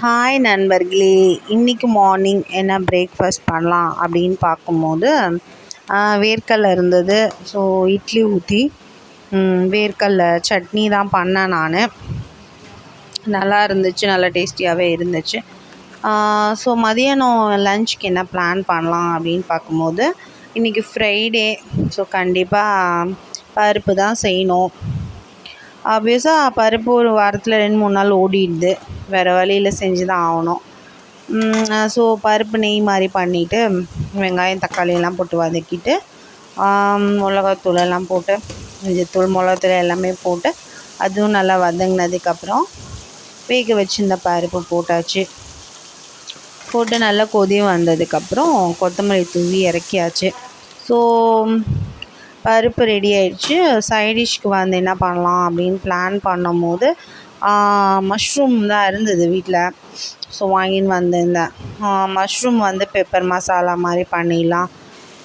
Hi நண்பர்களே, இன்றைக்கி morning என்ன பிரேக்ஃபாஸ்ட் பண்ணலாம் அப்படின்னு பார்க்கும்போது வேர்க்கடலை இருந்தது. ஸோ இட்லி ஊற்றி வேர்க்கடலை சட்னி தான் பண்ணேன் நான். நல்லா இருந்துச்சு, நல்லா டேஸ்டியாகவே இருந்துச்சு. ஸோ மதியானம் லஞ்சுக்கு என்ன பிளான் பண்ணலாம் அப்படின்னு பார்க்கும்போது இன்றைக்கி ஃப்ரைடே. ஸோ கண்டிப்பாக பருப்பு தான் செய்யணும். ஆப்வியஸாக பருப்பு ஒரு வாரத்தில் 2-3 நாள் ஓடிடுது, வேறு வழியில் செஞ்சு தான் ஆகணும். ஸோ பருப்பு நெய் மாதிரி பண்ணிவிட்டு வெங்காயம் தக்காளி எல்லாம் போட்டு வதக்கிட்டு மிளகாத்தூள் எல்லாம் போட்டு மஞ்சத்தூள் மிளகாத்தூள் எல்லாமே போட்டு அதுவும் நல்லா வதங்கினதுக்கப்புறம் வேக வச்சுருந்த பருப்பு போட்டாச்சு. போட்டு நல்லா கொதி வந்ததுக்கப்புறம் கொத்தமல்லி தூவி இறக்கியாச்சு. ஸோ பருப்பு ரெடி ஆயிடுச்சு. சைடிஷ்க்கு வந்து என்ன பண்ணலாம் அப்படின்னு பிளான் பண்ணும்போது மஷ்ரூம் தான் இருந்தது வீட்டில். ஸோ வாங்கின்னு வந்திருந்தேன். மஷ்ரூம் வந்து பெப்பர் மசாலா மாதிரி பண்ணிடலாம்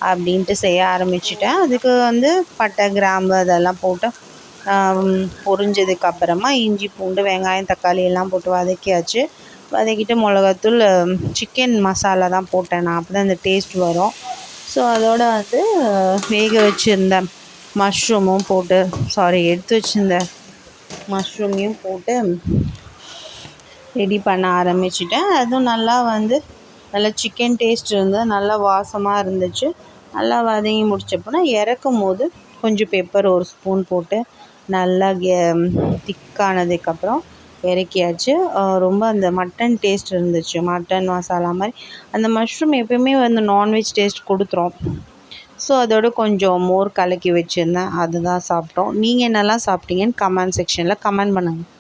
அப்படின்ட்டு செய்ய ஆரம்பிச்சிட்டேன். அதுக்கு வந்து பட்டை கிராம்பு அதெல்லாம் போட்டு பொரிஞ்சதுக்கப்புறமா இஞ்சி பூண்டு வெங்காயம் தக்காளி எல்லாம் போட்டு வதக்கியாச்சு. வதக்கிட்டு மிளகாத்தூள் சிக்கன் மசாலா தான் போட்டேன் நான், அப்போ தான் அந்த டேஸ்ட் வரும். ஸோ அதோடு வந்து வேக வச்சுருந்த மஷ்ரூமும் போட்டு எடுத்து வச்சுருந்த மஷ்ரூமையும் போட்டு ரெடி பண்ண ஆரம்பிச்சிட்டேன். அதுவும் நல்லா சிக்கன் டேஸ்ட் இருந்தது, நல்லா வாசமாக இருந்துச்சு. நல்லா வதங்கி முடிச்சப்போனா இறக்கும் போது கொஞ்சம் பெப்பர் ஒரு ஸ்பூன் போட்டு நல்லா திக்கானதுக்கப்புறம் இறக்கியாச்சு. ரொம்ப அந்த மட்டன் டேஸ்ட் இருந்துச்சு, மட்டன் மசாலா மாதிரி. அந்த மஷ்ரூம் எப்பயுமே நான்வெஜ் டேஸ்ட் கொடுத்துரும். ஸோ அதோடு கொஞ்சம் மோர் கலக்கி வச்சுருந்தேன், அதுதான் சாப்பிட்டோம். நீங்கள் என்னெல்லாம் சாப்பிட்டீங்கன்னு கமெண்ட் செக்ஷனில் கமெண்ட் பண்ணுங்கள்.